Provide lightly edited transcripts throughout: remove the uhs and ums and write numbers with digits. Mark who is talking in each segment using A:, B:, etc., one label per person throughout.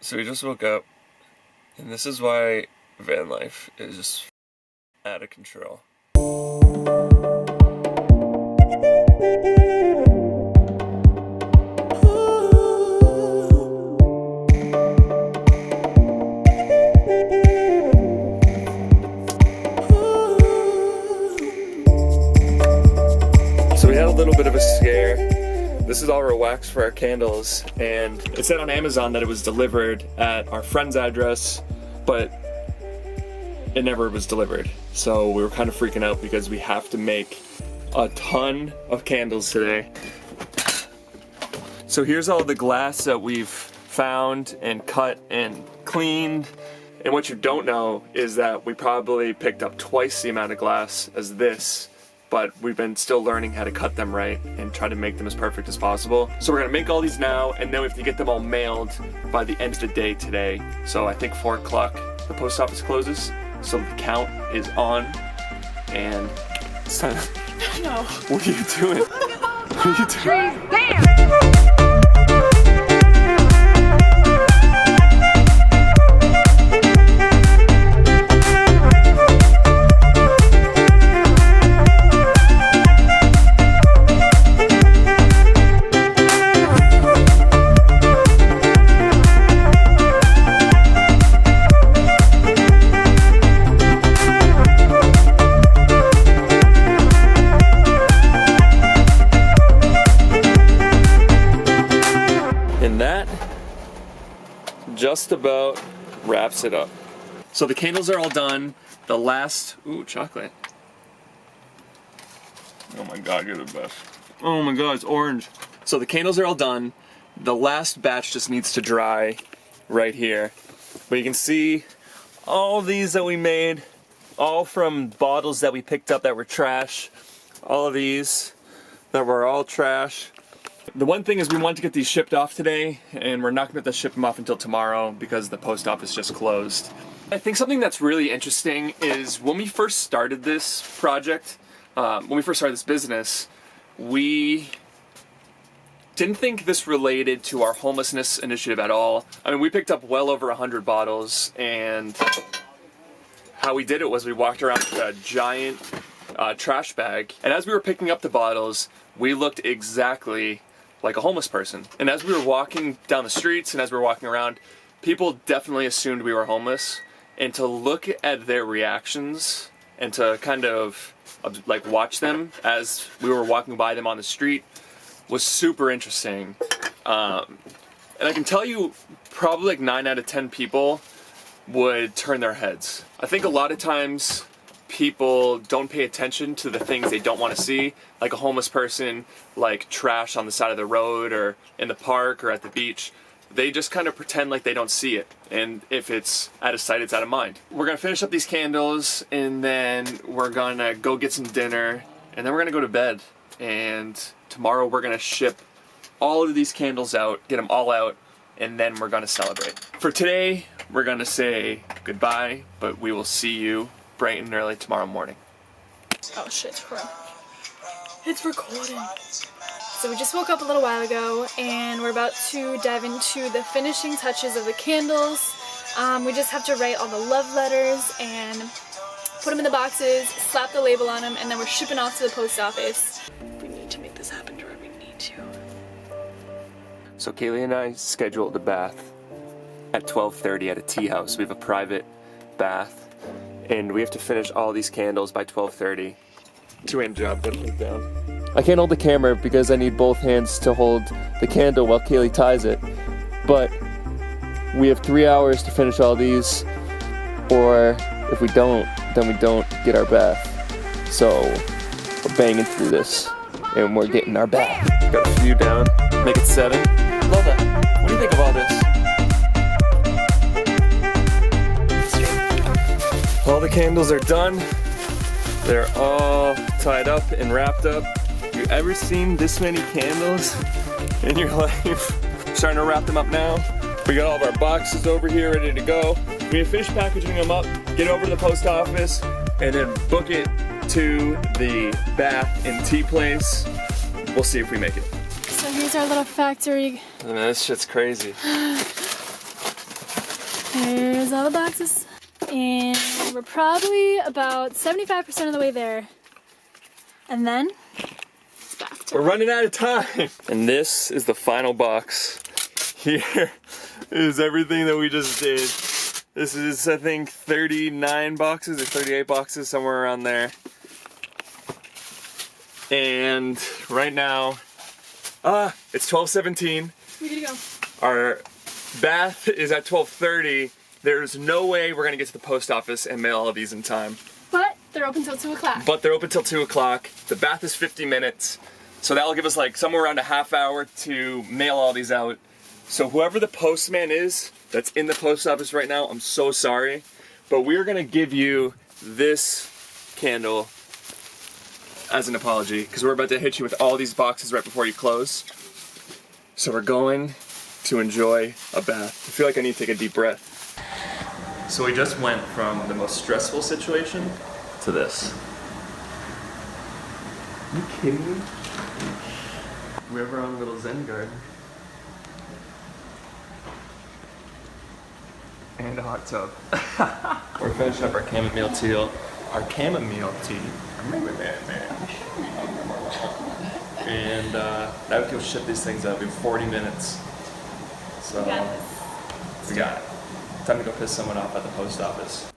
A: So we just woke up, and this is why van life is just out of control. So we had a little bit of a scare. This is all our wax for our candles, and it said on Amazon that it was delivered at our friend's address, but it never was delivered. So we were kind of freaking out because we have to make a ton of candles today. So here's all the glass that we've found and cut and cleaned. And what you don't know is that we probably picked up twice the amount of glass as this, but we've been still learning how to cut them right and try to make them as perfect as possible. So we're gonna make all these now, and then we have to get them all mailed by the end of the day today. So I think 4 o'clock, the post office closes, so the count is on, and it's time.
B: No.
A: What are you doing? What are you doing?
B: Damn!
A: Just about wraps it up. So the candles are all done. The last, ooh, chocolate. Oh my God, you're the best. Oh my God, it's orange. So the candles are all done. The last batch just needs to dry right here. But you can see all these that we made, all from bottles that we picked up that were trash. All of these that were all trash. The one thing is we wanted to get these shipped off today, and we're not going to ship them off until tomorrow because the post office just closed. I think something that's really interesting is when we first started this project, when we first started this business, we didn't think this related to our homelessness initiative at all. I mean, we picked up well over 100 bottles, and how we did it was we walked around with a giant trash bag, and as we were picking up the bottles, we looked exactly like a homeless person. And as we were walking down the streets and as we were walking around, people definitely assumed we were homeless. And to look at their reactions and to kind of like watch them as we were walking by them on the street was super interesting. And I can tell you probably like 9 out of 10 people would turn their heads. I think a lot of times people don't pay attention to the things they don't want to see, like a homeless person, like trash on the side of the road or in the park or at the beach. They just kind of pretend like they don't see it, and if it's out of sight, it's out of mind. We're gonna finish up these candles, and then we're gonna go get some dinner, and then we're gonna go to bed. And tomorrow we're gonna ship all of these candles out, get them all out, and then we're gonna celebrate. For today, we're gonna say goodbye, but we will see you bright and early tomorrow morning.
B: Oh shit, crap. It's recording. So we just woke up a little while ago and we're about to dive into the finishing touches of the candles. We just have to write all the love letters and put them in the boxes, slap the label on them, and then we're shipping off to the post office. We need to make this happen, Jordan. We need to.
A: So Kaylee and I scheduled a bath at 12:30 at a tea house. We have a private bath. And we have to finish all these candles by 12:30. 2-hand job, gotta put it down. I can't hold the camera because I need both hands to hold the candle while Kaylee ties it. But we have 3 hours to finish all these, or if we don't, then we don't get our bath. So we're banging through this, and we're getting our bath. Got a few down, make it 7. Love that. What do you think of all this? All the candles are done. They're all tied up and wrapped up. Have you ever seen this many candles in your life? Starting to wrap them up now. We got all of our boxes over here ready to go. We have finished packaging them up, get over to the post office, and then book it to the bath and tea place. We'll see if we make it.
B: So here's our little factory.
A: I mean, this shit's crazy.
B: There's all the boxes. And we're probably about 75% of the way there. And then it's back to
A: We're running out of time. And this is the final box. Here is everything that we just did. This is, I think, 39 boxes or 38 boxes, somewhere around there. And right now, it's 12:17.
B: We gotta go.
A: Our bath is at 12:30. There's no way we're gonna get to the post office and mail all of these in time.
B: But they're open till 2 o'clock.
A: But they're open till 2 o'clock. The bath is 50 minutes. So that'll give us like somewhere around a half hour to mail all these out. So whoever the postman is that's in the post office right now, I'm so sorry. But we're gonna give you this candle as an apology, because we're about to hit you with all these boxes right before you close. So we're going to enjoy a bath. I feel like I need to take a deep breath. So we just went from the most stressful situation to this. Are you kidding me? We have our own little Zen garden. And a hot tub. We're finishing up our chamomile tea. And now we can ship these things out. We have 40 minutes. So
B: We got this.
A: we got it. Time to go piss someone off at the post office.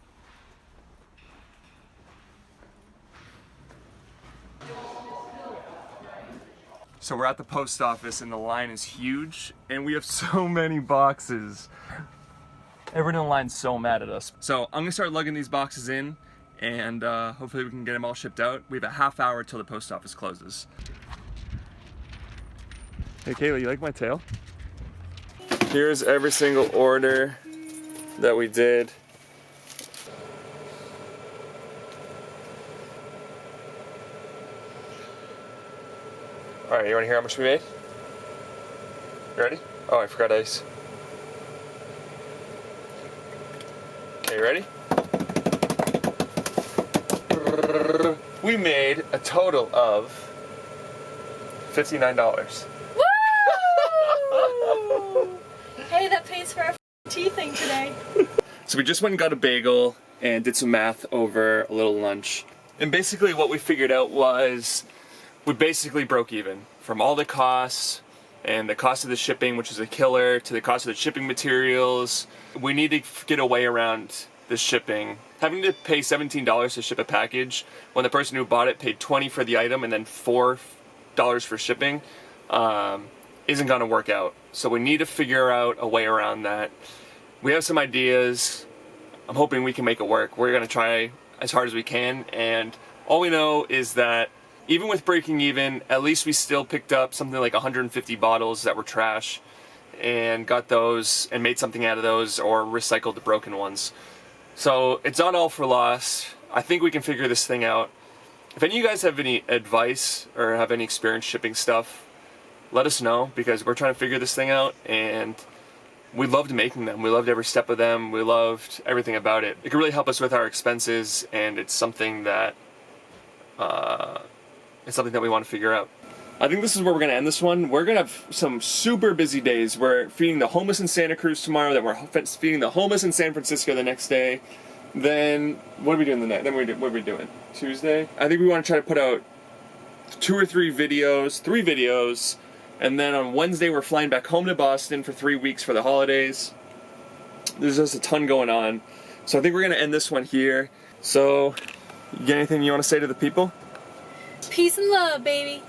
A: So we're at the post office and the line is huge and we have so many boxes. Everyone in the line's so mad at us. So I'm gonna start lugging these boxes in and hopefully we can get them all shipped out. We have a half hour till the post office closes. Hey Kayla, you like my tail? Here's every single order that we did. All right, you wanna hear how much we made? You ready? Oh, I forgot ice. Okay, you ready? We made a total of $59.
B: Woo! Hey, that pays for our tea thing today.
A: So we just went and got a bagel and did some math over a little lunch. And basically what we figured out was we basically broke even from all the costs and the cost of the shipping, which is a killer, to the cost of the shipping materials. We need to get a way around the shipping. Having to pay $17 to ship a package when the person who bought it paid $20 for the item and then $4 for shipping isn't gonna work out. So we need to figure out a way around that. We have some ideas. I'm hoping we can make it work. We're gonna try as hard as we can, and all we know is that even with breaking even, at least we still picked up something like 150 bottles that were trash and got those and made something out of those or recycled the broken ones. So it's not all for loss. I think we can figure this thing out. If any of you guys have any advice or have any experience shipping stuff, let us know, because we're trying to figure this thing out and we loved making them. We loved every step of them. We loved everything about it. It could really help us with our expenses, and it's something that we want to figure out. I think this is where we're going to end this one. We're going to have some super busy days. We're feeding the homeless in Santa Cruz tomorrow, then we're feeding the homeless in San Francisco the next day. Then, what are we doing the next? Then what are we doing? Tuesday? I think we want to try to put out 2 or 3 videos, and then on Wednesday we're flying back home to Boston for 3 weeks for the holidays. There's just a ton going on. So I think we're going to end this one here. So, you got anything you want to say to the people?
B: Peace and love, baby.